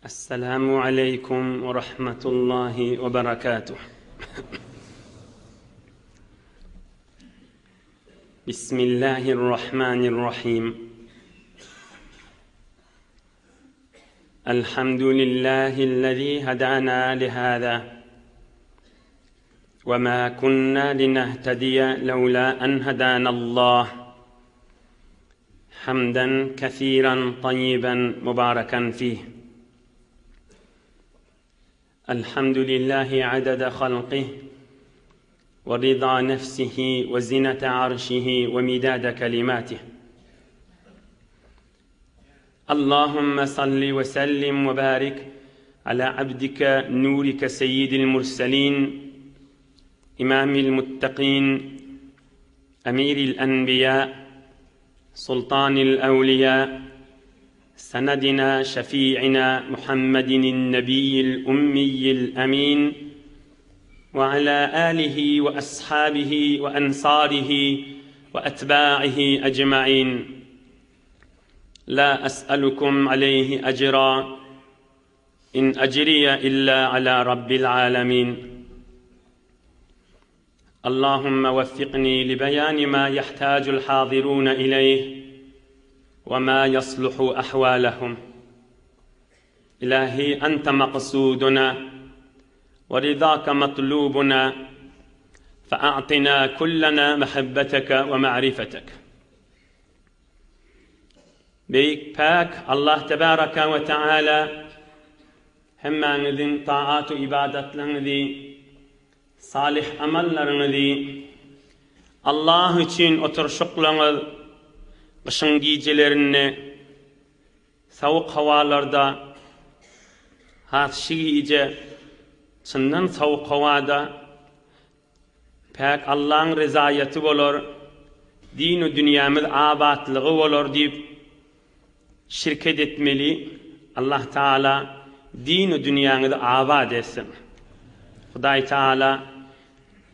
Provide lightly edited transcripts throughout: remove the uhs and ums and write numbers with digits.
السلام عليكم ورحمة الله وبركاته. بسم الله الرحمن الرحيم. الحمد لله الذي هدانا لهذا وما كنا لنهتدي لولا أن هدانا الله، حمدا كثيرا طيبا مباركا فيه. الحمد لله عدد خلقه ورضا نفسه وزنة عرشه ومداد كلماته. اللهم صل وسلم وبارك على عبدك نورك سيد المرسلين، إمام المتقين، أمير الأنبياء، سلطان الأولياء، سندنا شفيعنا محمد النبي الأمي الأمين، وعلى آله وأصحابه وأنصاره وأتباعه أجمعين. لا أسألكم عليه أجرا، إن أجري إلا على رب العالمين. اللهم وفقني لبيان ما يحتاج الحاضرون إليه وما يصلح أحوالهم. إلهي أنت مقصودنا ورضاك مطلوبنا، فأعطنا كلنا محبتك ومعرفتك. Beyik pak Allah Tebaraka ve Teala hemmenizin taat-ı ibadetlerinizi, salih amellerinizi, Allah için oturuşuklarınız, kışın giyicilerini, soğuk havalarda, hatşiyice, çından soğuk havada, pek Allah'ın rızayeti olur, din-i dünyamız abatlığı olur deyip, şirket etmeli. Allah Teala din-i dünyanızı abad etsin. Huday Teala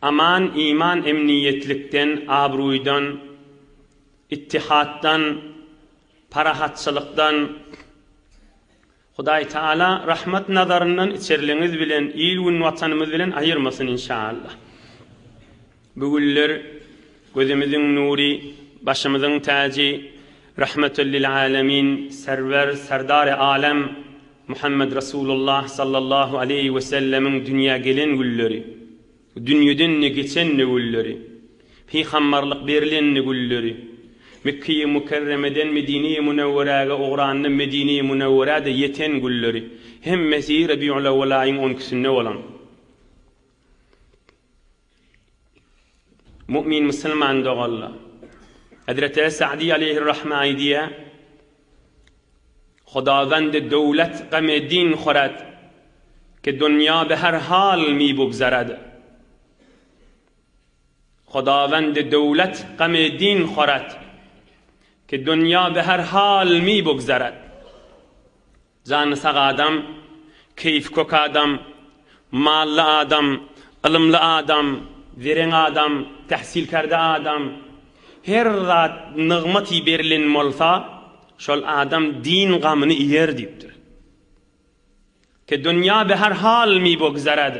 aman, iman, emniyetlikten, abruydan, ittihattan, parahatçılıktan, Huday Teala rahmet nazarından içerliğiniz bilen, il ve vatanımız bilen ayırmasın inşallah. Bugüller gözümüzün nuri, başımızın tacı, rahmetül lil alemin, server, serdar-ı alem Muhammed Resulullah sallallahu aleyhi ve sellemin dünya gelen gülleri, dünyadan ne geçen ne gülleri, peygamberlik verilen ne gülleri, Mekke-i Mukerreme'den Medine-i Münevvere'ye uğranın Medine-i Münevvere'de yeten gülleri, hem Mesih Rabi'ül Evvel ayın 12'sinde olan mümin Müslüman doğalla. Hazreti Sa'di aleyhirrahman diye خداوند دولت غم دین خورد که دنیا به هر حال می بگذرد. خداوند دولت غم دین خورد که دنیا به هر حال می بگذرد. جان سق آدم، کیف کوک آدم، مال آدم، علم آدم، زرین آدم، تحصیل کرده آدم، her zat nığmati berilen molsa, şol adam din gamını yer deyipdir. Ki dünya be her hal mi bogzarad.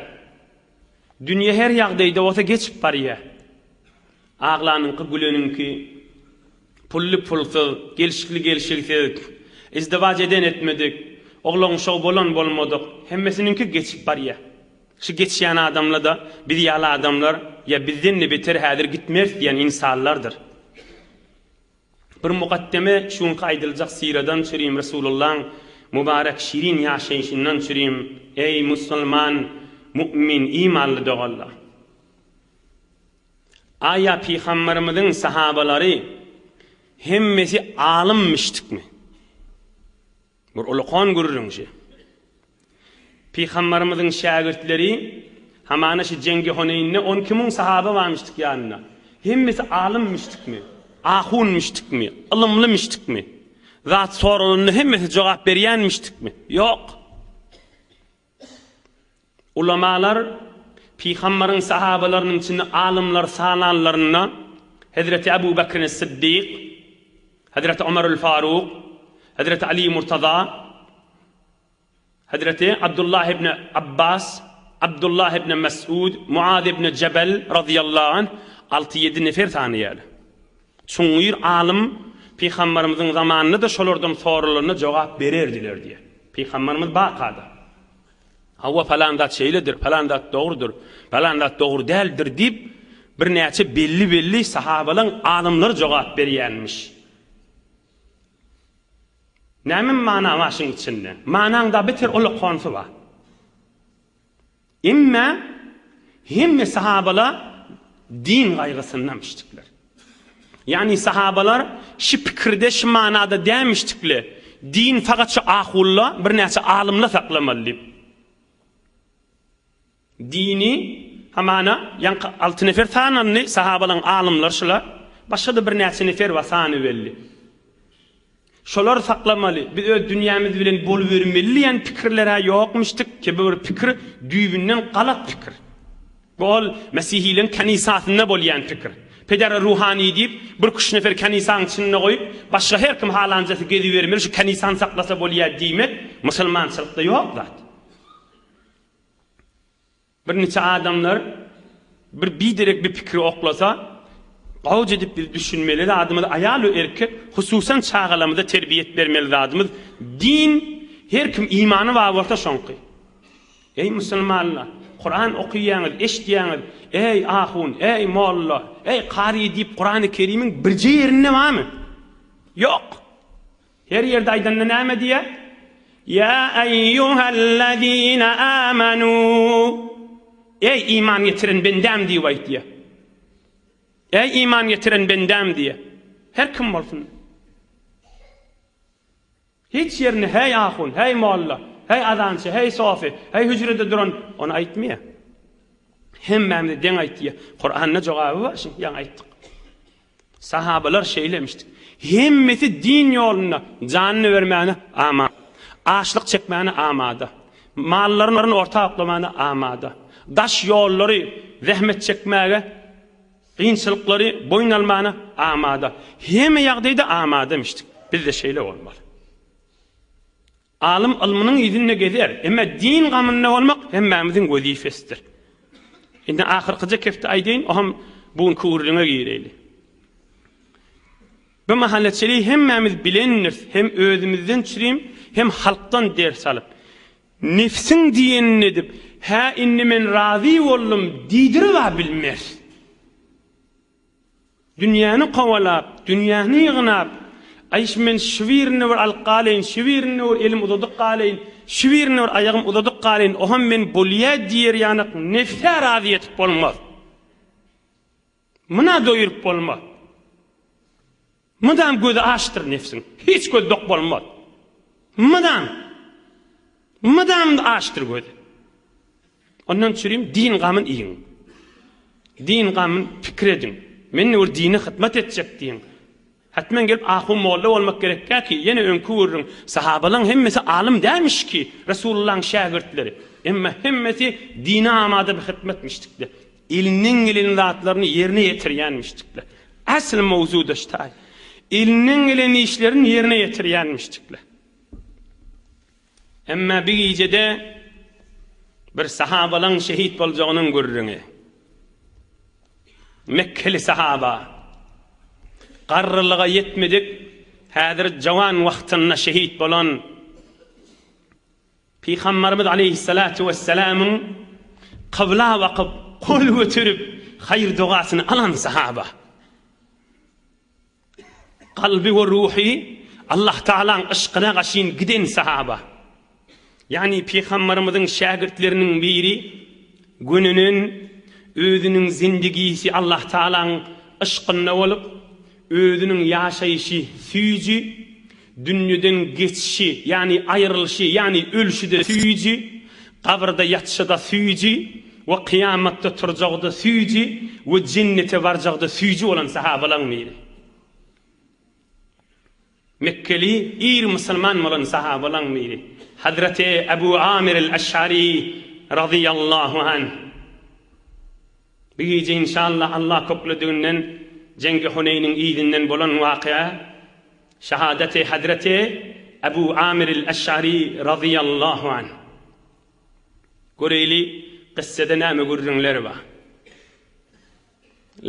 Dünya her yağdayda olsa geçip bariye. Ağlanın ki, gülünün ki, pullu pulsuz, gelişikli gelişiksiz, izdivac eden etmedik, oğlun şov bolan bolmadık, hemmesinin ki geçip bariye. Şu geçiyen adamla da, bir yalı adamlar, ya bizdenle beter hadir gitmez diyen insanlardır. Bir mukaddeme şun kaydılacak siradan çürüyüm, Resulullah'ın mübarek şirin yaşayışından çürüyüm. Ey Müslüman, mümin, imanlı doğallah. Aya Peygamberimizin sahabaları hemmesi alimmiştik mi? Bir ulukan görürüngçe. Peygamberimizin şagirdleri hamana şu cengi Huneyn'ne 12.000 sahaba varmıştık yanına. Hemmesi alimmiştik mi? Ahunmiştik mi? Ilımlımıştık mi? Zat sorulunu hemmesi cevap beryenmiştik mi? Yok. Ulamalar Peygamberin sahabalarının içinde alimler sananlarına Hazreti Ebu Bekir Sıddık, Hazreti Ömer Faruk, Hazreti Ali Murtaza, Hazreti Abdullah ibn Abbas, Abdullah ibn Mas'ud, Muad ibn Cebel radıyallahu anh 6-7 nefer tanıyar. Çoğuyur alim Peygamberimizin zamanında da şolardan sorularına cevap bererdiler diye. Peygamberimiz bakada. Hava falan da şeylidir, falan da doğrudur, falan da doğru değildir deyip bir neçe belli sahabaların alimler cevap berýänmiş. Nämin mana başyň içinde? Manaňda beter ol konsy bar. Imma hemme sahabalar din gaýgysyndan düşdükler. Yani sahabalar şu pikirde şu manada demiştikler. Din fakat şu ahulla bir neçe alimler saklamaly. Dini hamana yan 6 nefer tananny sahabaların alimler şular. Başga da bir neçe nefer wasany belli. Şolar saklamaly. Biz öz dünýämiz bilen bol bermeli ýan pikirlere ýokmuşdyk ki bu pikir düýbünden galat pikir. Bol Mesihiliň kanisasynda bolýan pikir. Peder ruhani deyip bir kuş nefer kanisanın içine koyup başka her kim halancası gezi vermeli şu kanisan saklasa bolýar diýmek musulmançylykda ýok zat. Bir neçe adamlar bir biderek bir pikir oklasa gawj edip biz düşünmeli adamız ayalı erkek hususan çağalamada terbiyet bermeli adamız din her kim imanı var orta şonqy. Ey musulmanlar Kur'an okuýaňyz, eşitýäňiz, ey ahun, ey molla, ey qari diýip Kur'an-ı Kerim'in bir ýerinde barmy? Ýok. Her ýerde aýdanda näme diýe? Ya eyyuhellezine amanu. Ey iman getiren bendem diýip aýtdy. Ey iman getiren bendem diýe. Her kim bolsun. Hiç ýerine hey ahun, hey molla, hey adançı, hey sofi, hey hücrede duran onu aýtmaýar. Hemmemiz den aýtdy. Kur'an'na jogaby bar, ýa aýtdyk. Sahabalar şeýlemişdik. Hemmeti din ýoluna janyny bermäne ama, açlyk çekmäne amada. Mallaryny ortaklamagyna amada. Daş ýollary zähmet çekmäge, qiyinçylyklary boyun almagyna amada. Hemme ýagdaýda amadamışdyk. Biz de şeýle bolmaly. Alim ilminin ýüzünde gezer, emma din gamynda bolmak hemmemizin wezifesidir. Indi ahirkıca kefte aýdyn, oham bugun kuurluňa gireli. Bu mahalletçiliği hemmemiz bilenir, hem özümizden çürüyüm, hem halktan ders alıp. Nefsin diyenin edip, ha inni men razı oldum, diýdiri wa bilmer. Dünýäni gowalap, dünýäni ýygnap, ayş men şiwirini bir alqalyn, şiwirini bir elim uzadyk qalyn, şiwirini bir ayagym uzadyk qalyn, oham men bolýa diýer ýanyk nefse razı etip bolmaz. Muna doýurup bolmaz. Mudam gözi açtır nefsin. Hiç göz dok bolmaz. Mudam açtır gözi. Ondan çürüyüm din gamın iyin. Din gamın fikir edin. Men ur dini hizmet edecek diyin. Hatmen gelip ahun molla olmak gerek ki yine önkü vurun. Sahabalan hemmesi alim demiş ki Resulullah'ın şagirtleri. Emma hemmesi dine amada bir hizmetmiştikler. İlinin zatlarını yerine yetiryenmiştikler. Asıl mevzu da işte. İlinin işlerini yerine yetiryenmiştikler. Emma bir gecede bir sahabalan şehit bolacağının görürüne. Mekkeli sahaba. Qarrılığa yetmedik. Häzir jawan wagtynda şehit bolan Peygamberimiz aleyhissalatu vesselam'ın qibla waqıp kol götürüp hayır duasyny alan sahaba. Kalbi ve ruhi Allah Ta'ala'nın aşkına gaşyn giden sahaba. Yani Peygamberimizin şagirtlerinin biri gününün özünün zindagisi Allah Ta'ala'nın aşkına olup özünün yaşayışı süýji, dünýeden geçişi yani ayrılışı yani ölüşüde süýji, kabrda yatışıda süýji ve kıyamatta turjagda süýji ve cennete varjagda süýji olan sahabalar mıydı? Mekkeli ir musulman olan sahabalar mıydı? Hazreti Ebu Amir el-Eş'ari radıyallahu anh. Bir gece inşallah Allah köklüdüğünden Cengi Huneyn'in iyidinden bolan wakia şahadeti Hazreti Ebu Amir el-Eş'ari radıyallahu anh. Göreyli qissede näme görüňler bar.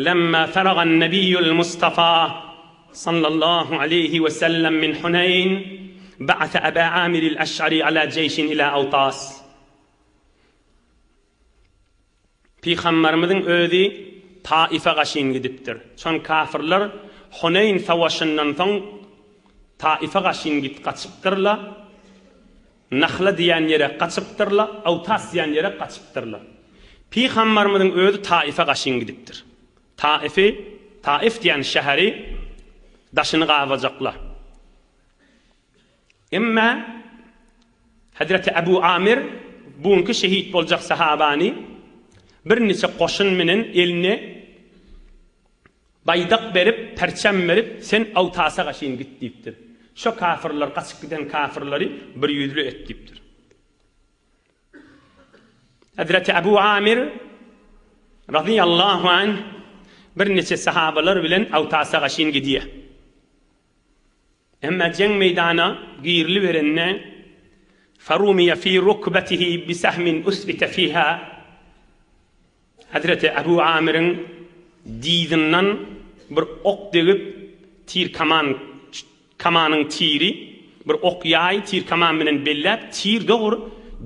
Lemma faragan nebiyyul Mustafa sallallahu aleyhi ve sellem min Hunayn ba'atha Aba Amir al-Ash'ari ala ceyshin ila Awtas. Peygamberimizin özü Taif'e gaşyn gidipdir. Şon kafirler Hunayn savaşyndan soň Taif'e gaşyn git gaçypdyrlar. Nahla diýen ýere gaçypdyrlar, Awtas diýen ýere gaçypdyrlar. Peygamberimizin özü Taif'e gaşyn gidipdir. Taif diýen şäheri daşyny gawajaklar. Emma Hazreti Abu Amir buňky şehit boljak sahabany bir neçe qoşun menen eline baydak berip, perçem berip, sen Awtas'a gaşyn git diýipdir. Şo kafirler, gaçyp giden kafirleri bir ýüzlü et diýipdir. Hazreti Abu Amir radiyallahu anh bir neçe sahabalar bilen Awtas'a gaşyn gidýär. Emma jeng meydana giýirli berenne farumiya fi rukbatihi bi sahmin usbita fiha. Hazreti Abu Amir'in diýdinden bir ok degip tir kamanın tiri bir ok ýaý tir kaman bilen bellep tir dogry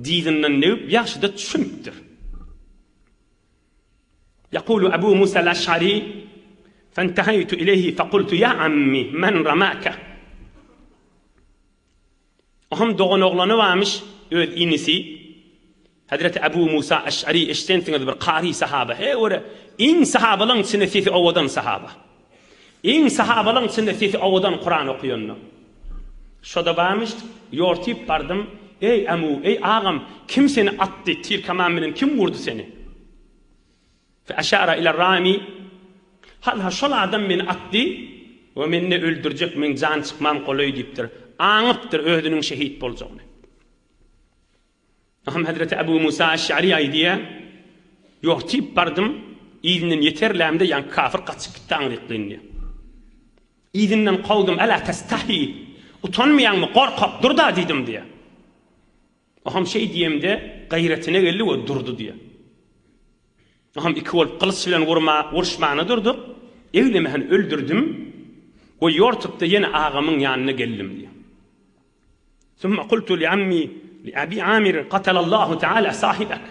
diýdinden newip ýaşyda çümüpdir. يقول أبو موسى الأشعري فانتهيت إليه فقلت يا عمي من رماك. Aham doğan oğlanı varmış, öz inisi. Hazreti Abu Musa Eş'ari eştentiňiz bir qari sahaba. He ora in sahabalyň içinde sesi owadan sahaba. In sahabalyň içinde sesi owadan Kur'an okuýanlar. Şoda barmış, ýortyp bardym. Ey amu, ey ağam, kim seni attı tir kaman bilen kim vurdu seni? Fe aşara ila rami. Hal şol adam meni attı we meni öldürjek, men jan çykmam golaý diýipdir. Aňypdyr özüniň şehit boljagyny. Aham Hazreti Abu Musa Eş'ari aýdýar, ýortyp bardym, ýygynyň ýeterlämde ýan kafir gaçyp gitdi aňryklyny. Ýygynden gowdum, ala tastahi, utanmaýanmy, gorkap durda diýdim diýär. Aham şey diýemde gaýretine geldi we durdu diýär. Aham iki bolup kılıç bilen vuruşmagyna durdu. Eýleme hen öldürdüm we ýortypda ýene agamyň ýanyna geldim diýär. ثم قلت لعمي لأبي عامر قتل الله تعالى صاحبك.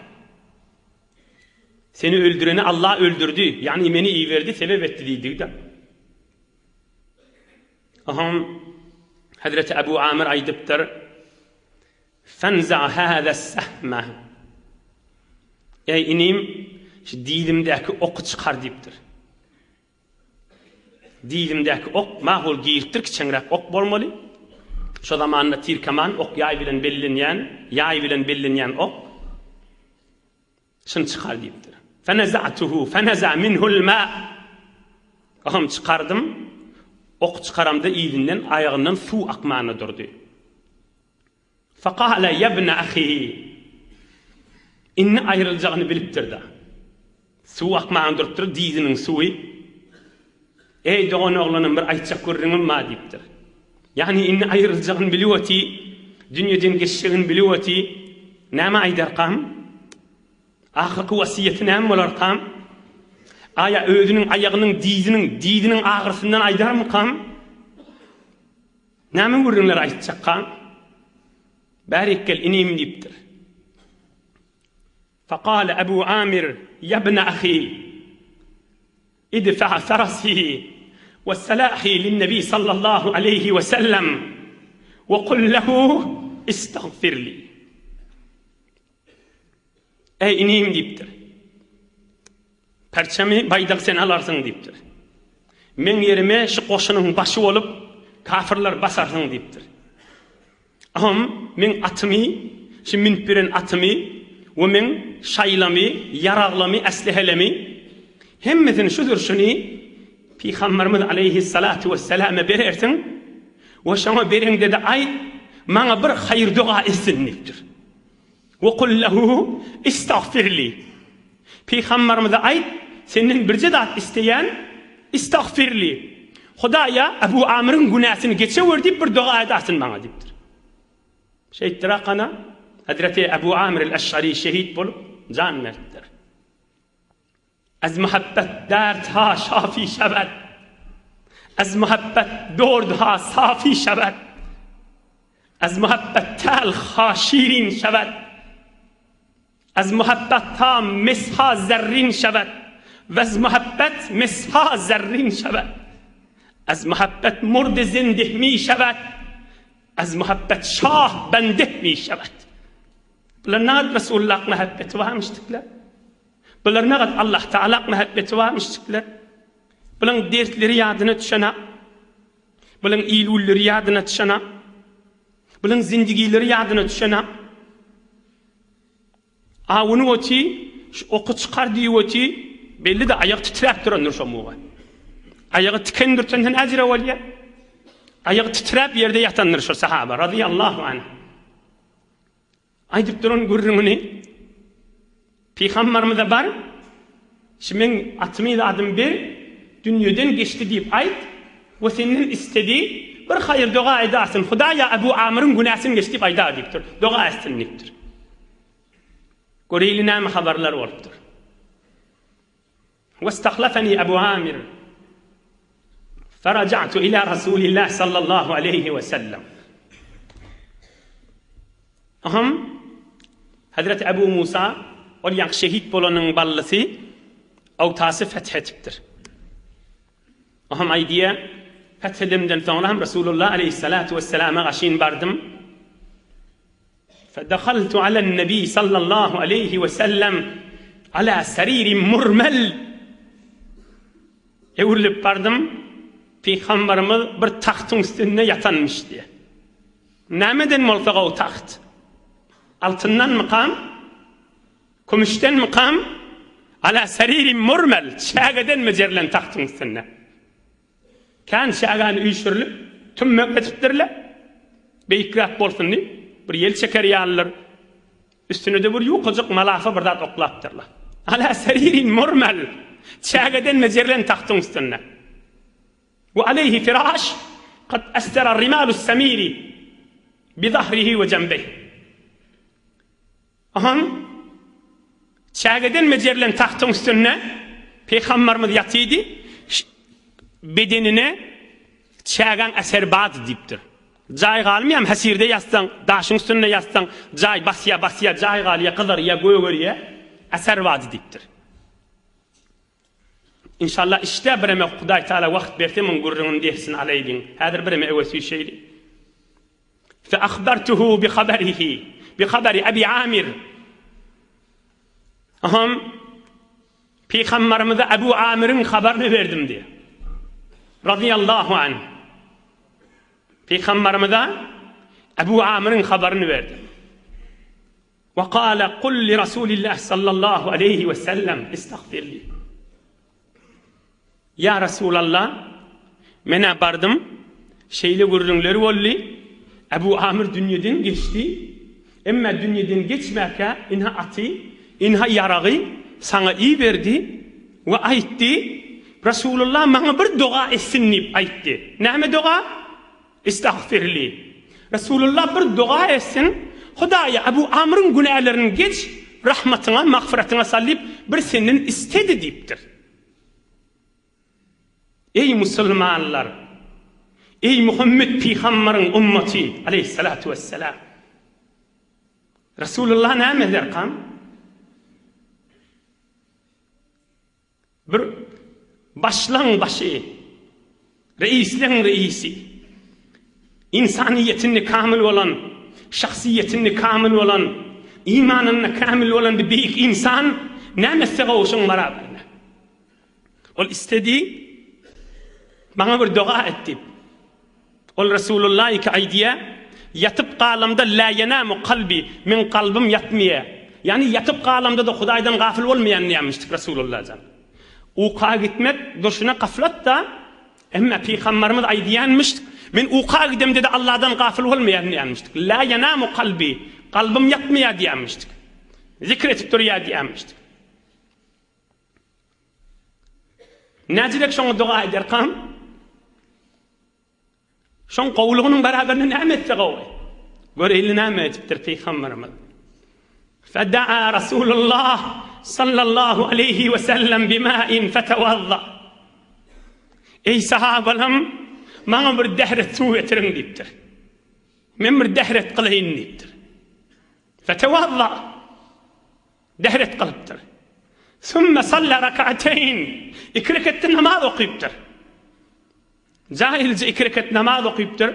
Seni öldüreni Allah öldürdü. Yani beni iyi verdi, sebep etti dedi. Aham Hazreti Abu Amir aydıptır. Fenza hâze sahme. Ey inim, şu dilimdeki oku çıkar deyiptir. Dilimdeki ok, mahul giyirttir ki çengrek ok bolmalı. Şu zamanında tir kaman ok yay bilen bellinyen ok şun çıkar deyiptir. Feneza'tuhu feneza minhul ma. Aham çıkardım. Ok çıkaramda iyilinden ayağından su akmağına durdu. Faqala yabna ahi. İnni ayrılacağını biliptir da. Su akmağına durdur dizinin suyu. Ey doğan oğlanın bir aytçak görünüm ma deyiptir. Yani inni ayrılacağını biliwati, dünyadan geçişini biliwati, näme aýdar qam? Ahirki wasiyeti näme bolar qam? Aya özüniň aýagynyň diýdiniň agyrysyndan aýdarmy qam? Näme görünler aýtjak qam? Barikkel inim diýipdir. Faqala Abu Amir, ya ibn akhi, idfa farasihi والسلاحي للنبي صلى الله عليه وسلم وقل له استغفر لي. Ey inim deyiptir. Perçemi baydak sen alarsın deyiptir. Men yerime şu qoşunyň başı olup kafirler basarsın deyiptir. Aham men atymy, şu minip beren atymy we men şaýlamy, yaraglamy, aslihelemi hemmesini şu durşuny Peygamberimiz aleyhissalatu vesselam berersin ve şama beren dedi ay maňa bir hayır dua etsinlikdir. Ve kul lehu istagfirli. Peygamberimiz ay senden bir zedat isteyen istagfirli. Hudaýa Abu Amir'in günasyny geçewer diýip bir dua edasyn maňa diýipdir. Şeýtdir aqana Hazreti Ebu Amir el-Eş'ari şehit bulup can verdiler. Az muhabbet dert ha şafi şevet. Az muhabbet dord ha safi şevet. Az muhabbet telx ha şirin şevet. از محبت ها مسها زرین شود و از محبت مسها زرین شود از محبت مرد زنده می شود از محبت شاه بنده می شود بلرناد رسول الله محبت و همشتکler بلرناد Allah Teala محبت و همشتکler بلن dertleri yadına düşene بلن iyilulleri yadına düşene بلن zindigileri yadına düşene Ağını oti, oku çıkar diye oti, belli de ayak titrep durandır şu muğa. Ayağı tikendir tenden acire valiye. Ayağı titrep yerde yatandır şu sahaba, radıyallahu anh. Aydıp duran gurrumunu, Peygamberimize var, şimdi atmıyla adım bir, dünyadan geçti deyip ayt, ve senin istediği bir hayır dua edersin. Hudaya Ebu Amir'in günahsını geçti deyip ayda deyiptir. Dua etsinliktir. Goreyli nâme haberler vardır. وَاسْتَخْلَفَنِي أَبُو عَامِرٍ فَرَجَعْتُ إِلَى رَسُولِ اللّٰهِ صَلَّى اللّٰهُ عَلَيْهِ وَسَلَّمْ Aham Hazreti Ebu Musa olarak şehit bolanın ballısı avtası fethetiptir. Aham aydiye fethedimden sonra Resulullah aleyhissalatu vesselam'a gaşin bardım. فدخلت على النبي صلى الله عليه وسلم على سرير مرمل Eğilip bardım Peygamberimiz bir tahtın üstünde yatanmış diye. Nämeden moltaga o taht? Altından mı kam? Kumuştan mı kam? Ala sariri murmel. Şagadan mı cerlen tahtın üstünde? Kan şagan uyuşurlup tümmök etiptirle. Beykrat bolsun diye. Bir yel çeker yağlar. Üstüne de bir yuqacık malafa bir dat oqlaptırlar. Ala saririn murmel. Çağadan mezirlen tahtın üstüne. Ve aleyhi firaş kad estera rimalu samiri bi zahrihi ve cembeyh. Aham çağadan mezirlen tahtın üstüne Peygamberimiz yatıydı. Bedenine çağan eser bağdı deyiptir. Cay galmiyam hasirde yastan, daşın üstüne yastan, cay basya, cay galiye kadar ya göğürüye eser vaadi deyiptir. İnşallah işte bireme Huday Teala vakt berti min gurrunun dersin aleydin. Hadir bireme evvesi şeyli. Fe akhbartuhu bi habari Abi Amir. Aham Peygamberimize Ebu Amir'in haberini verdim diye. Radıyallahu anh. Peygamberimize Ebu Amir'in haberini verdi. Ve kâle kul li Resulillah sallallahu aleyhi ve sellem istagfirli. Ya Resulallah mena bardım şeyli gurrunları olli Ebu Amir dünyadan geçti. Ama dünyadan geçmeke inha atı, inha yarağı sana iyi verdi ve aytti. Resulullah bana bir dua etsin deyip aytti. Neyme dua? İstagfirli. Resulullah bir dua etsin. Hudaya Ebu Amr'ın günahlarını geç, rahmetine, mağfiretine sallayıp bir senin istedi deyiptir. Ey Müslümanlar, ey Muhammed Peygamber'in ümmeti aleyhissalatu vesselam. Resulullah ne eder kan? Bir başlan başı, reislerin reisi, insaniyetini kamil olan, şahsiyetini kamil olan, imanını kamil olan bir büyük insan ne mesela olsun beraberine. O istedi, bana bir dua etti. O Resulullah iki aydiye, yatıp kalamda la yenamu kalbi, min kalbim yatmaya. Yani yatıp kalamda da Hudaydan gafil olmayan yapmıştık Resulullah'dan. Uqa gitmek doşuna gaflet da, ama Peygamberimiz aydiyanmıştık. Men uqa gidem dedi Allah'dan gafil olmayan yapmıştık. La yenamu kalbi, kalbim yatmaya diyemiştik. Zikretip duruya diyemiştik. Nazilek şonu dua eder kan? Şon qavluğunun beraberine nimet de qavay. Göreyli nimet etiptir Peygamberimiz. فدعا رسول الله صلى الله عليه وسلم بماء فتوضأ. Ey sahabalarım, bana bir dehret su getirin deyiptir. Men bir dehret kılayın deyiptir. Fetevazza, dehret kılıptır. Sümme salla rak'ateyn, 2 rekat namaz okuyuptur. Cahilce 2 rekat namaz okuyuptur.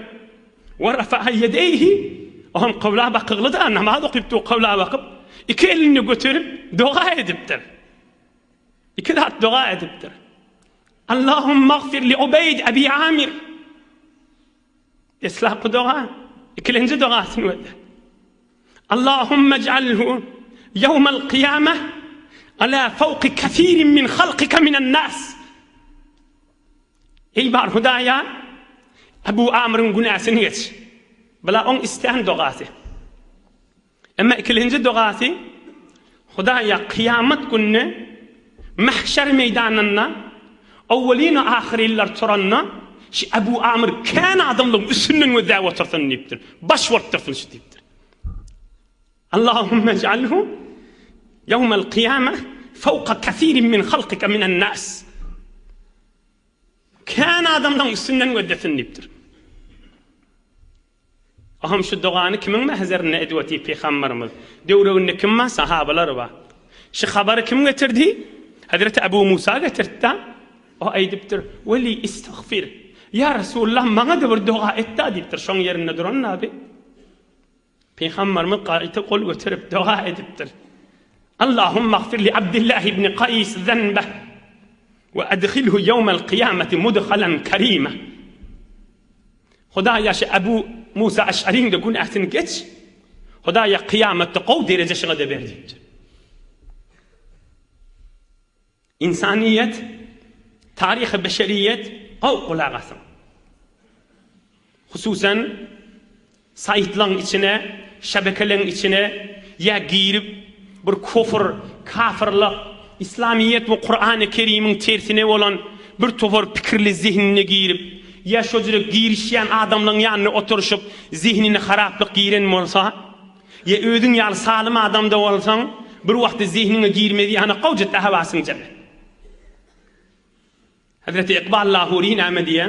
Ve rafa'a yedeyhi, ohun kavla bakıglı da namaz okuyuptur, kavla bakıp, 2 elini götürüp dua ediptir. 2 rahat dua ediptir. Allahümme gfir li Ubeyd Abi Amir. İslahı dua. 2. duasını verdi. Allahümme ec'alhu yevmel kıyameh ala fevki kethirin min halkika minen nas. Ey bar Hudaya, Abu Amir'in günahsını geç. Bala on isteyen duası. Ama 2. duası, Hudaya kıyamet günü mahşer meydanına أولين آخرين لرترنا شي أبو عامر كان عدم لهم سنن وذا وترثن نيبتر باش ورترثن شديبتر. اللهم اجعله يوم القيامة فوق كثير من خلقك من الناس. كان عدم لهم سنن وذا نيبتر. أهم شو الدغاني كم ما هزرنا إدوتي في خمرمض دوروا إنكم ما صحابة الأربعة شي خبركم تردي حضرة أبو موسى ترتا أي دبتر ولي استغفر يا رسول الله ما قدر دعاء التا دبتر شون يرن درنا به بيخمر من قائد تقول وترب دعاء دبتر اللهم اغفر لعبد الله بن قيس ذنبه وأدخله يوم القيامة مدخلا كريما. خدايا أبو موسى أشعرين دكون أحسن كتش خدايا قيامة تقو درجة شغل برديت. إنسانية تاريخ بشرية أو قلاغسم خصوصا سايتلان içine şebekelerin içine ya girip bir kufur kafirlik İslamiyet ve Kur'an-ı Kerim'in tersine olan bir tofar fikirli zihnine girip ya şöyle girişen adamların yanına oturuşup zihnini haraplık giren olsa ya ödün yal salim adamda olsan bir vakti zihnine girmediği hani kavcet havasın cennet. حضرت إقبال لاهورين آمدية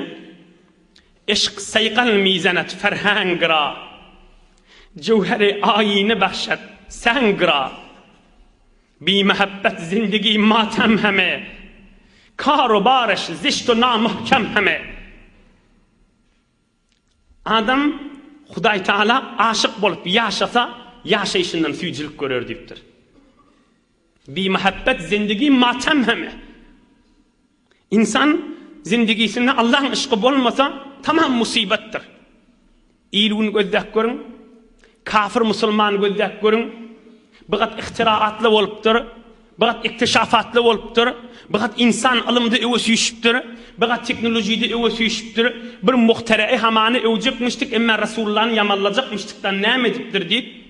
عشق سيقل ميزانة فرهانگرا جوهر آيين بخشد سنگرا بی محبت زندگی ماتم همه کار و بارش زشت و نامحکم همه. Adam Huday Teala aşık bolup yaşasa yaşayışından füycülük görür deyiptir. Bi muhabbet zindagi matem heme. İnsan zindigisinde Allah'ın ışkı olmasa tamam musibettir. İyiliğini gözlek görün, kafir Müslüman gözlek görün, bigat ihtiraatlı oluptur, bigat iktişafatlı oluptur, bigat insan alımda evesiyişiptir, bigat teknolojide evesiyişiptir, bir muhterei hamanı evcekmiştik, ama Resulullah'ın yamallayacakmıştıktan ne ediptir deyip,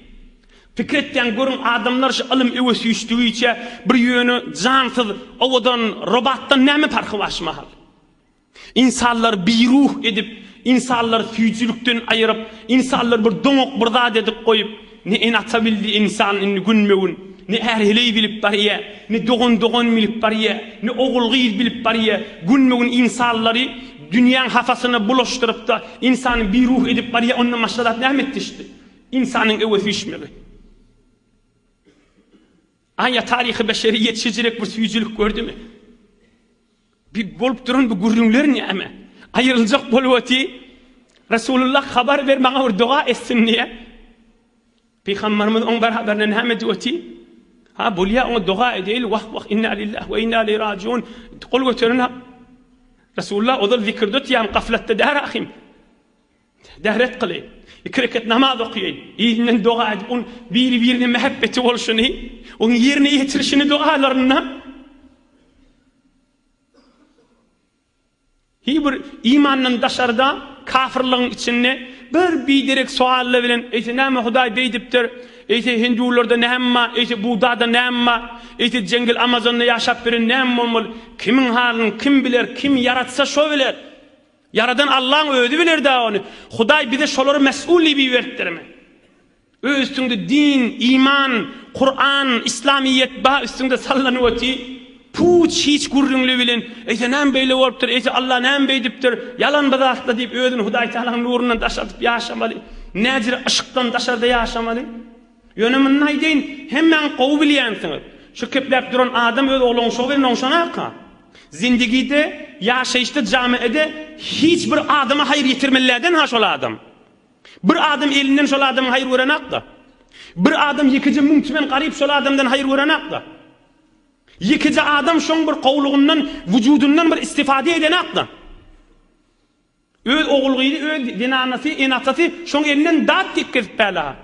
fikretten görün adamlar şu alım evesiyiştiği içe bir yönü cansız, ovadan, robottan ne farkı başmahal? İnsanlar bir ruh edip, insanlar füycülükten ayırıp, insanlar bir donuk burada dedik koyup, ne enatabildi insan inni günmevun, ne erheleyi bilip bariye, ne doğun bilip bariye, ne oğul gıyır bilip bariye, günmevun insanları dünyanın hafasına bulaştırıp da insanı bir ruh edip bariye onunla maşadat ne etti işte. İnsanın evesi işmeli. Aya tarihi beşeriyet şecirek bir füycülük gördü mü? Bir bolup durun bu gurrunlar ne ama? Ayrılacak boluvati Resulullah haber ver bana bir dua etsin diye. Peygamberimiz on beraberden hem ediyorti. Ha bulya on dua edil vah inna lillahi ve inna ileyhi raciun. Kul götürün Resulullah odal zikrdet yam qaflette dar akhim. Dahret qili. İkreket namaz okuyun. İyinden dua edip on birine muhabbeti oluşunu, on yerine yetirişini dualarına bir imanın dışarıda kafirliğin içinde bir direk sualla bilen ete näme Huday beydiptir, ete Hindularda näme, ete Buda'da näme, ete Cengil Amazon'da yaşap birin näme olmalı, kimin halini kim bilir, kim yaratsa şo bilir. Yaradan Allah'ın ödü bilir da onu. Huday bize şoları mesulli bir verttirme. Üstünde din, iman, Kur'an, İslamiyet ba üstünde sallanıvati. Puç hiç gurrunlu bilen. Eyse näme beýle bolupdyr, eyse Allah näme beýdipdir. Yalan bazatda diýip özüni Hudaý Taala'nın nurundan daşatyp ýaşamaly. Näjir ışıkdan daşarda ýaşamaly. Ýönemin näýdeň hemmen gowy bilýänsiňiz. Şu kepläp duran adam öz ogluň şo bilen oňşanaka. Zindagide ýaşaýşda jamiede hiç bir adama haýır ýetirmelerden ha şol adam. Bir adam elinden şol adamyň haýır görenakda. Bir adam ýekiji müňtimen garyp şol adamdan haýır görenakda. Ýekiji adam şoň bir gowlugyndan, wujudundan bir istifade edenakda. Öz oglugyny, öz dinanasy, enatasy şoň elinden dat diýip bäla.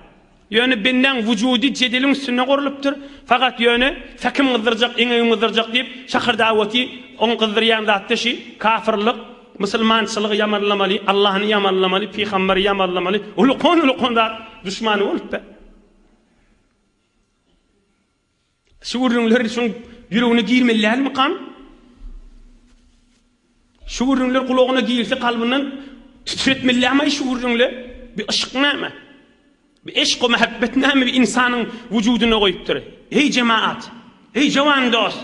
Ýöne benden wujudi jedeliň üstüne gorulypdyr. Fakat ýöne fakim gyzdyrjak, eňeň gyzdyrjak diýip şahar dawaty on gyzdyrýan zatda şi kafirlik, musulmançylygy ýamanlamaly, Allahyny ýamanlamaly, peýgamberi ýamanlamaly, ulukon da düşmany bolup. Şu ürünler şoň ýüregine girmelärmi kan? Şu ürünler kulagyna girse kalbynden titretmelärmi şu ürünler? Bir ışık näme? Bir eşq ve muhabbet näme bir insanyň wujudyna goýupdyr. Hey jemaat, hey jawan dost.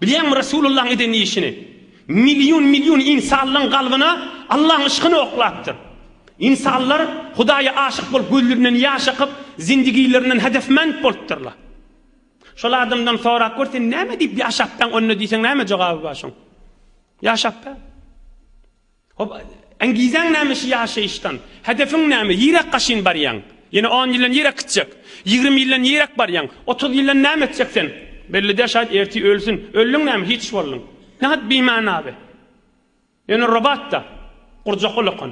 Bilýän Resulullah'ın eden işini. Milyon insanlaryň galbyna Allah'ın ışkyny oklapdyr. İnsanlar Hudaýa aşyk bolup gözlerinden ýaş akyp, zindigilerinden hedefmend bolupdyrlar. Şol adamdan sorak görsen näme diýip ýaşapdan önüne diýseň näme jogaby başyň? Ýaşapda. Hop, engizaň näme şu ýaşaýyşdan? Hedefiň näme? Ýirek gaşyn barýan. Yine 10 ýyldan ýerek gitjek. 20 ýyldan ýerek barýan. 30 ýyldan näme etjeksen? Belli de şaýat erti ölsün. Öllüň näme hiç bollun. Nähat beýmana be. Yine robotda gurjakulykyn.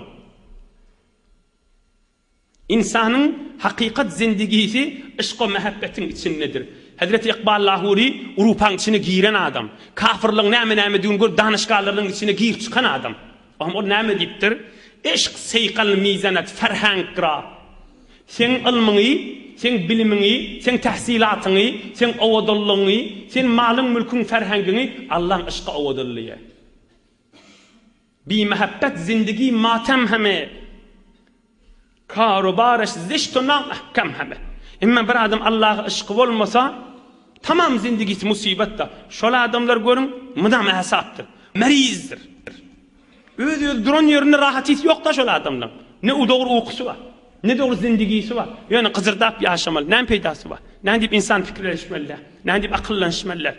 İnsanyň hakykat zindigisi ışq we muhabbetiň içindedir. Hazreti Iqbal Lahuri Urupaň içine giren adam. Kafirliň näme diýen gör danışgalarlyň içine girip çykan adam. O näme diýipdir? Eşq seýqal mizanat ferhang qira. Sen ilmiňi, sen bilimiňi, sen tahsilatyňy, sen awadallygyňy, sen malyň mülküň ferhangyny Allah ışqa awadallygy. Bi muhabbet zindagi matem heme. Karobarış ziştuna mahkam heme. Emma bir adam Allah'a ışqı bolmasa tamam zindagisi musibetde. Şol adamlar görün mudam hesapdyr. Merizdir. Öz duran ýerinde rahaty ýok da şol adamlar. Ne dogry ukusy var. Ne doğru zindagisi var. Yani kızırdap yaşamalı. Näme peýdasy var? Näme diýip insan pikirleşmeli? Näme diýip akyllanşmaly?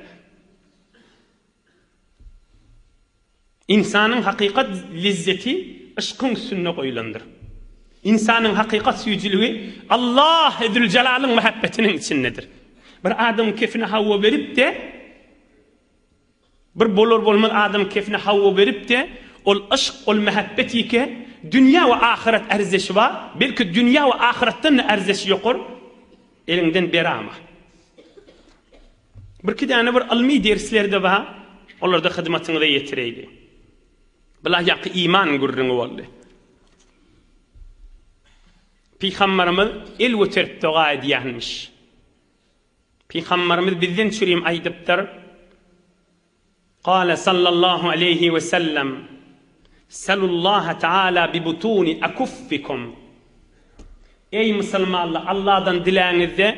İnsanyň hakykat lezzeti ışkyň üstüne goýulandyr. İnsanyň hakykat süýjüligi Allah edil jalalyň muhabbetiniň içindedir. Bir adam kefine hawwa berip de bir bolar bolmaz adam kefine hawwa berip de ol ışq, ol muhabbet ýeke dünya we ahiret erzeşi var. Belki dünya we ahiretden erzeşi ýokur. Elinden berama. Bir kidane bir ilmi derslerde var. Olarda hyzmatyňyza ýetireydi. Bilah ýaky iman gurrungy boldy. Peygamberimiz el weterip doga edýänmiş. Peygamberimiz bizden çürüm aýdypdyr. Qala sallallahu aleyhi ve sellem Sallallahu Teala bi butuni akuffikum. Ey musulmanlar, Allah'dan diläňizde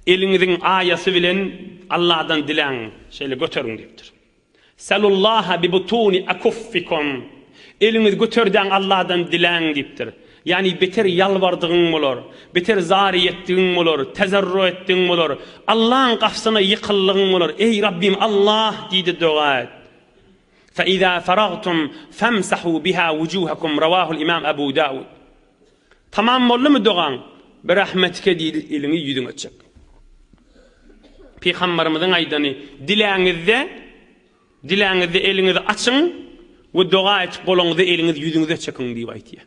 eliňiziň aýasy bilen Allah'dan diläň, şeýle göteriň diýipdir. Sallallahu bi butuni akuffikum. Eliňiz göterden Allah'dan diläň diýipdir. Yani beter yalvardygyň bolar, beter zary etdigiň bolar, tezerrü etdigiň bolar, Allah'ın gafsyna ýykyllygyň bolar. Ey Rabbim Allah diýdi doga. فإذا فرغتم فامسحوا بها وجوهكم رواه الإمام أبو داود. Tamam boldy mu dogan? Bir rahmetke diýdi eliňi ýüzüňe çek. Peygamberimiziň aýdany diläňizde eliňizi açyň we doga etip boluňyzy eliňizi ýüzüňize çekiň diýip aýtdy.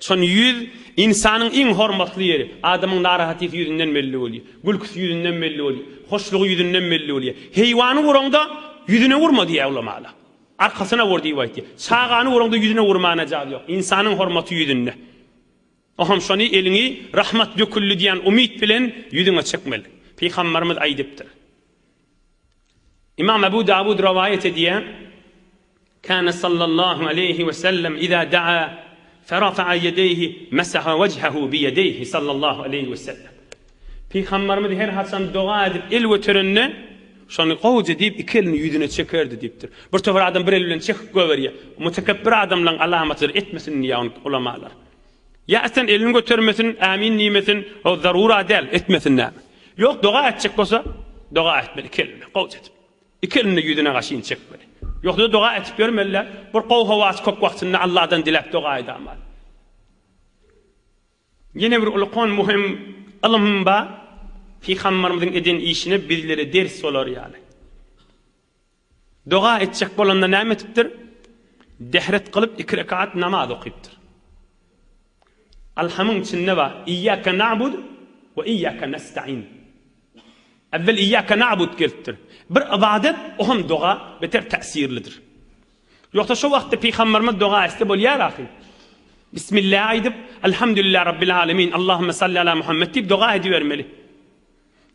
Şon ýüz insanyň iň hormatly ýeri. Adamyň narahaty ýüzünden belli bolýar. Gülküsi ýüzünden belli bolýar. Hoşlugy ýüzünden belli bolýar. Heýwany guranda ýüzüne vurma diýär ulamalar. Arkasına vur diýip aýtdy. Çağany uranda ýüzüne vurmana jal ýok. İnsanyň hormaty ýüzünde. Oham şony eliňi rahmat dökülli diýen umid bilen ýüzüňe çekmeli. Peygamberimiz aýdypdyr. İmam Ebu Davud rivayet edýär. Kana sallallahu aleyhi ve sellem iza da'a فرفع يديه مسح وجهه بيديه صلى الله عليه وسلم. Peygamberimiz her hasan dua edip el götürünne şonu qowja deyip iki elini yüzüne çekerdi deyipdir. Bir tofer adam bir elinden çekip göberiyor. Mutakabbir adamların alamatıdır etmesin diye ulamalar. Ya sen elini götürmesin, amin nimetin o zarura del etmesin näme. Yok dua etcek bolsa dua etmeli iki elini qowja edip. İki elini yüzüne qaşyň çekmeli. Yok da dua etip görmeler. Bir qow havas kok wagtynda Allah'dan dilep dua edamal. Yine bir ulqan muhim ilm ba Peygamberimizin eden işine bizlere ders olar yani. Dua etcek bolanda näme etipdir? Dehret kılıp 2 rekat namaz okuyupdur. Alhamın içinde var. İyyâke na'bud ve iyyâke nesta'in. Evvel iyyâke na'bud gelipdir. Bir ibadet ohum dua beter tesirlidir. Yoksa şu vaqtda Peygamberimiz dua etse bolýar ahi. Bismillah aydıp elhamdülillah rabbil alemin. Allahumme salli ala Muhammed deyip dua edivermeli.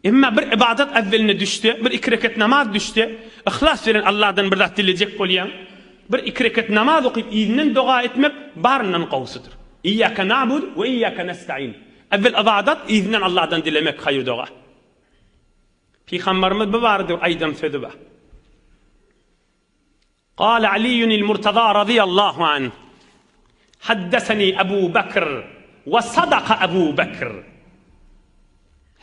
Emma bir ibadet evveline düştü, bir 2 rekat namaz düştü. İhlas veren Allah'dan bir zat dileyecek bolýan. Bir 2 rekat namaz okuyup izinden dua etmek barından qowsudur. İyyâke na'bud ve iyyâke nesta'in. Evvel ibadet izinden Allah'dan dilemek hayır dua. Peygamberimiz bu barada aydan sözü var. قال علي المرتضى رضي الله عنه حدثني أبو بكر وصدق أبو بكر.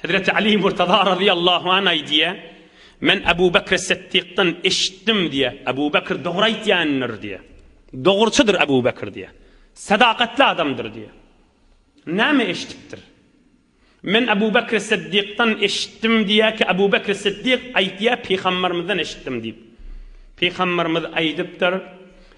Hazreti Ali Murtaza radıyallahu anh diye men Ebu Bekir Siddiq'tan eşittim diye. Ebu Bekir doğru aytyandır diye. Doğruçudur Ebu Bekir diye. Sadakatli adamdır diye. Näme eşitipdir? Men Ebu Bekir Siddiq'tan eşittim diye ki Ebu Bekir Siddiq aytiya Peygamberimizden eşittim deyip. Peygamberimiz aydıptır.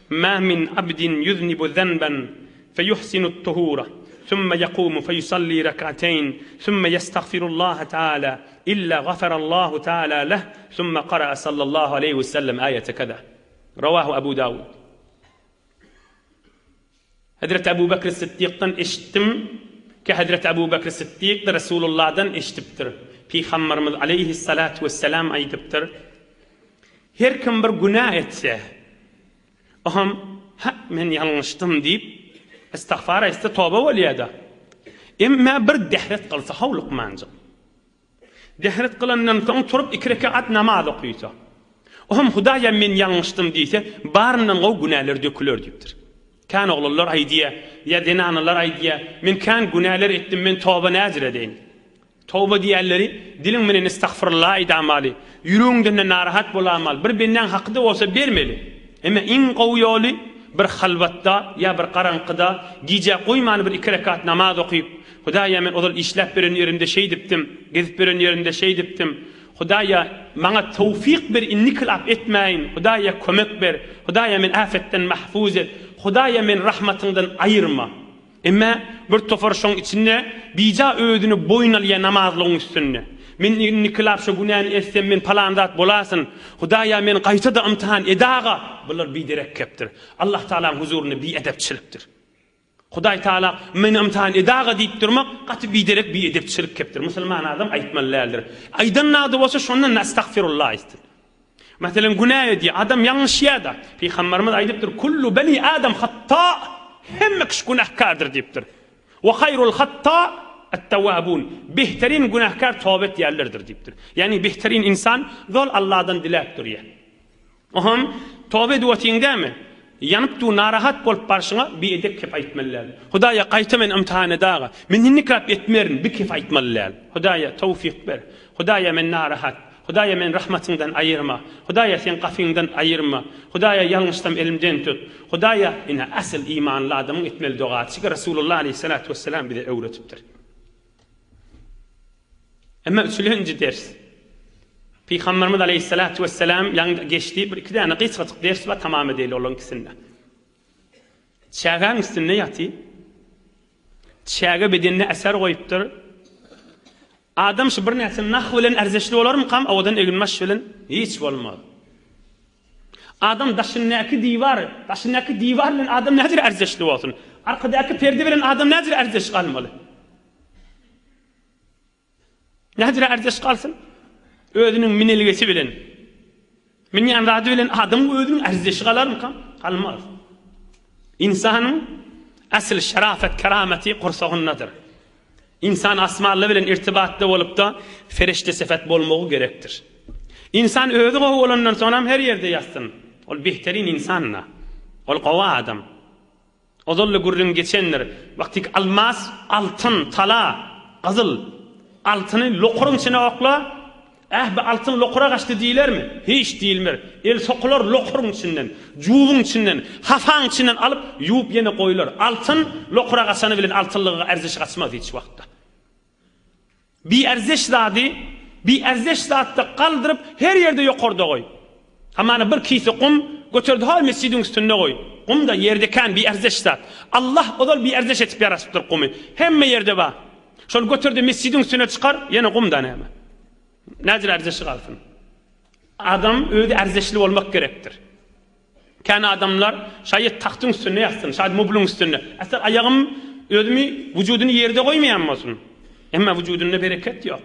Ma min abdin yuznibu zenben feyuhsinu tuhura. ثم يقوم فيصلي ركعتين ثم يستغفر الله تعالى إلا غفر الله تعالى له ثم قرأ صلى الله عليه وسلم آية كذا رواه أبو داود. Hazreti Ebu Bekir Siddiq'tan eşittim ki Hazreti Ebu Bekir Siddiq Resulullah'dan eşitiptir. Peygamberimiz aleyhissalatu vesselam aydıptır. Her kim bir günah etse aham men yanlıştım deyip استغفار است توبه وليدا اما bir dehret qılsa havluq mancı dehret qılandan soň turup 2 rekat namaz okuysa ohum Hudaýa men yanlıştım diýse barından o günahlar dökülür diýipdir. Kan oglanlar aýdýa ya denanalar aýdýa men kan günahlar etdim men toba näzir edeýin. Toba diýerleri dilim menen estağfirullah aýdamaly, ýüregiňden narahat bolamal, bir benden hakda bolsa bermeli. Ama in gowy ýoly bir halvatda ya bir qaranqyda gije qoýmany bir 2 rekat namaz okuyup Hudaýa men odal işläp beren ýerinde şey dipdim, gezip beren ýerinde şey dipdim. Hudaýa maňa tawfik ber inniklap etmeýin. Hudaýa kömek ber. Hudaýa men afetten mahfuz et. Hudaýa men rahmatyňdan aýyrma. Emma bir tofor şoň içinde bija öýdüni boýnalyýa namazlyň üstünde. Men inniklap şu günäni etsem men palandat bolasyn. Hudaýa men gaýta-da imtihan edaga. Bular biderekkepdir. Allah Taala huzuruna bi edepçilikdir. Hudaý Taala men imtihan edaga diýip durmak gaty biderek bi edepçilik kepdir. Musulman adam aýtmalydyr. Aýdan nady bolsa şondan estağfirullah istir. Mesela günah edi adam yanlış ýa-da. Peygamberimiz aýdypdyr kullu bani adam hatta hemme kiş günahkardır diýipdir. Wa hayrul hatta at-tawwabun. Behterin günahkar tawbat ýerlerdir diýipdir. Yani behterin insan zol Allah'dan dilep durýar. Oham tawba edýäňdämi? Yanıp du narahat bolup barşyňa bir edep kep aýtmalylar. Hudaýa gaýta men imtihan edaga. Men niklap etmerin bir kep aýtmalylar. Hudaýa tawfik ber. Hudaýa men narahat. Hudaýa men rahmatyňdan aýyrma. Hudaýa sen gafiňdan aýyrma. Hudaýa ýalňyşdan elimden tut. Hudaýa ina asl imanly adamyň etmeli dogaçy Rasulullah aleyhissalatu vesselam bize öwretipdir. Ama üçüncü ders. Peygamberimiz aleyhissalatu vesselam ýa-da geçdi bir 2 tane gysgatyk ders we tamam edeli olan kisinde. Çägen üstünde ýaty. Çäge bedenine eser goýupdyr. Adam şu bir näse nahw bilen erzeşli bolarmy kam awadan eginmez bilen hiç bolmaz. Adam daşyndaky diýwar bilen adam nädir erzeşli bolsun? Arkadaky perde bilen adam nädir erzeş galmaly? Nädir erzeş galsyn? Özünün minelgesi bilen. Min ýanrady bilen adam özünün erzeşi galarmy kam? Galmaz. İnsanyň Asıl şerafet, kerameti kursağındadır. İnsan asmalı bilen irtibatta olup da ferişte sefet bolmağı gerektir. İnsan özü qoğu olandan sonra her yerde yazsın. Ol behterin insanla. Ol qoğu adam. O zollu gurrun geçenler. Vaktik almas, altın, tala, azıl. Altını lokurun içine okla. Be altın lokura kaçtı değiller mi? Hiç değilmir. El sokular lokurun içinden, cuvun içinden, hafan içinden alıp yuvup yine koyulur. Altın lokura kaçanı bilen altınlığı erzeş kaçmaz hiç vakti. Bir erzeş zatı kaldırıp her yerde yukarıda koy. Ama bir kisi kum götürdü hal mescidin üstünde koy. Kum da yerdeken bir erzeş zat. Allah o da bir erzeş etip yarasıptır kumu. Hemme yerde var. Şöyle götürdü mescidin üstüne çıkar yine kumdan hemen. Necir erzeşi kalsın? Adam öyle erzeşli olmak gerektir. Kendi adamlar şayet tahtın üstüne yatsın, şayet mobilun üstüne. Aslında ayağım ödümü vücudunu yerde koymayamazsın. Ama vücudunda bereket yok.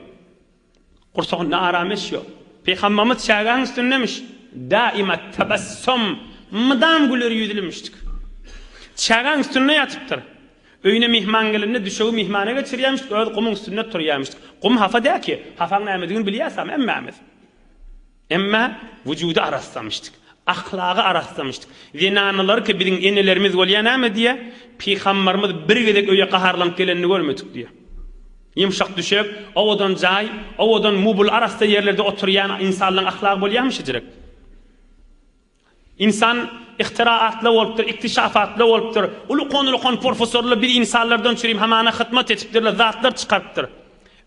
Kursağında arameş yok. Peygamberimiz çağırın üstündemiş. Daima tebessüm, mıdam gülür yüzülmüştük. Çağırın üstüne yatıptır. Öyüne mihman gelinde düşeği mihmana geçiriyormuştuk. Öyle kumun üstünde turuyormuştuk. Kum hafa der ki, hafanın emediğini biliyorsam emmemiz. Emma vücudu araslamıştık. Ahlağı araslamıştık. Zinanıları ki bizim enelerimiz olayan ama diye Peygamberimiz bir gedek öye qaharlanıp gelenini görmedik diye. Yumşak düşek, ovadan cay, ovadan mubul arasında yerlerde oturuyan insanların ahlakı bolyanmış direk. İnsan ihtiraatla olupdur, iktişafatla olupdur. Ulu konulu profesörlü bir insanlardan çürüyüm, hamana hıtmat etipdirle zatlar çıkarttır.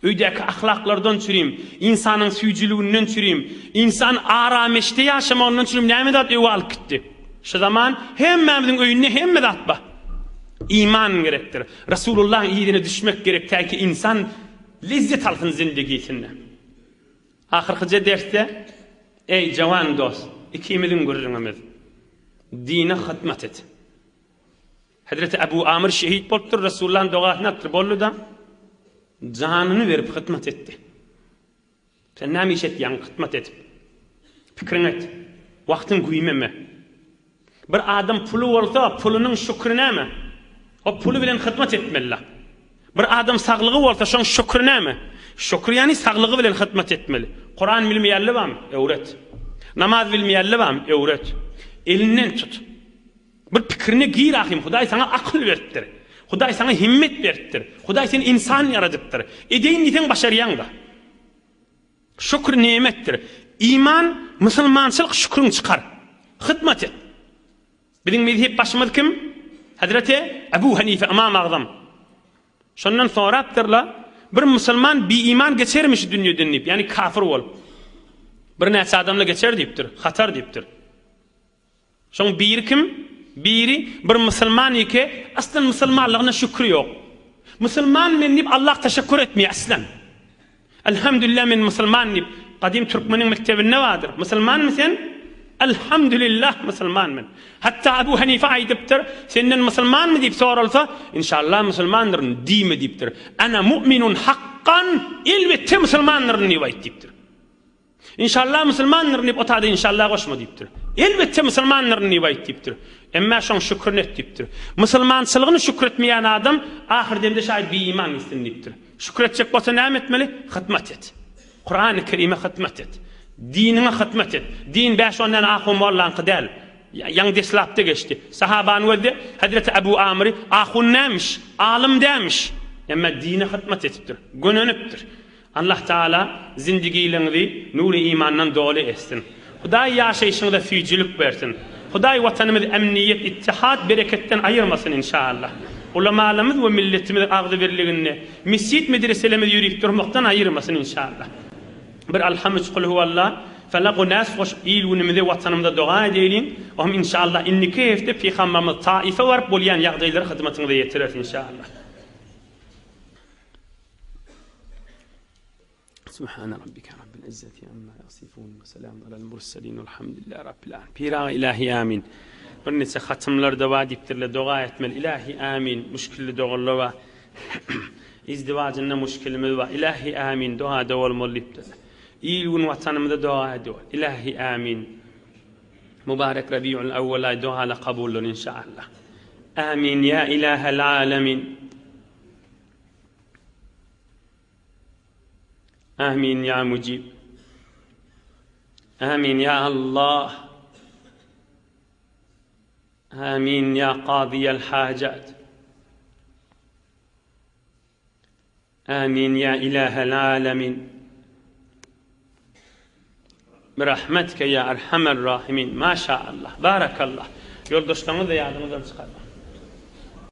Öydeki ahlaklardan çürüyüm, insanın süycülüğünden çürüyüm, insan arameşte yaşamağından çürüyüm, ne medat evi alıp gitti. Şu zaman hem memnun öyünne hem medat ba. İman gerektir. Resulullah'ın iyiliğine düşmek gerektir ki insan lezzet alsın zindigisinde. Ahirkice derste, ey cavan dost, ikimizin gurrunumuz. Dine hıtmat et. Hazreti Ebu Amir şehit bolupdur, Resulullah'ın doğasına bollu da canını verip hıtmat etti. Sen ne iş et yani hıtmat et. Fikrin et. Vaktin güymeme. Bir adam pulu olsa pulunun şükrüne mi? O pulu bilen hıtmat etmeli. Bir adam sağlığı olsa şun şükrüne mi? Şükür yani sağlığı bilen hıtmat etmeli. Kur'an bilmeyerli var mı? Öğret. Namaz bilmeyerli var mı? Öğret. Elinden tut. Bir fikrini giy rahim. Huday sana akıl verttir. Huday sana himmet verttir. Huday seni insan yaradıktır. Edeyin niten başarıyan da. Şükür nimettir. İman, Müslümançılık şükrün çıkar. Hıtmat et. Bizim mezhep başımız kim? Hazreti Ebu Hanife İmam Azam. Şundan sonra aptırla bir Müslüman bir iman geçermiş dünya dinleyip. Yani kafir olup. Bir neyse adamla geçer deyiptir. Hatar deyiptir. Şun biri kim? Biri bir Müslüman ki aslında Müslümanlığına şükür yok. Müslüman men deyip Allah teşekkür etmiyor aslan. Elhamdülillah men Müslüman deyip. Kadim Türkmenin mektebinde vardır. Müslüman mısın? Elhamdülillah Müslüman men. Hatta Ebu Hanife aydıptır. Senden Müslüman mı deyip sorulsa inşallah Müslümandır değil mi deyiptir. Ana mu'minun hakkan elbette Müslümandır nivayet deyiptir. İnşallah Müslümandır deyip otadı inşallah koşma deyiptir. Elbette Müslümandır nivayet deyiptir. Emme şun şükürnet deyiptir. Müslümançılığını şükretmeyen adam ahir demde şayet bir iman istin deyiptir. Şükredecek bolsa ne etmeli? Hıtmat et. Kur'an-ı Kerim'e hıtmat et. Dinine hıtmat et. Din beş ondan ahum vallankı değil. Yan deslapta geçti. Sahabanın özü Hazreti Ebu Amir'i ahun neymiş? Alim demiş. Ama dine hıtmat etiptir. Gönönüptür. Allah Teala zindigilerini nuru imandan dolu etsin. Huday yaşayışında füycülük versin. Huday vatanımız emniyet, ittihad, bereketten ayırmasın inşallah. Ulamalarımız ve milletimiz ağzı birliğini, mescid medreselerimiz yürüyüp durmaktan ayırmasın inşallah. Bir alhamdülillah kul huvallah, felakı nas hoş ilunimize vatanımda dua edelim. Ohum inşallah inni keyifte Peygamberimiz taife varıp bolayan yağdayları hizmetinize yetirir inşallah. Subhan rabbika rabbil izzati amma yasifun ve selamun alel murselin velhamdülillahi rabbil alamin. Pira ilahi amin. Bir nece hatımlarda vadiptirle dua etmel ilahi amin. Müşkilli doğullu ve izdivacında müşkilimiz var. İlahi amin. Dua da olmalıydı. İlgun vatanımda dua ediyor. İlahi amin. Mübarek Rabi'ul evvel ay duayla kabulun inşallah. آمين يا إله العالمين. آمين يا مجيب. آمين يا الله. آمين يا قاضي الحاجات. آمين يا إله العالمين برحمتك يا أرحم الراحمين. ما شاء الله. بارك الله. Yoldaşlarını da yardımcı çıkarma.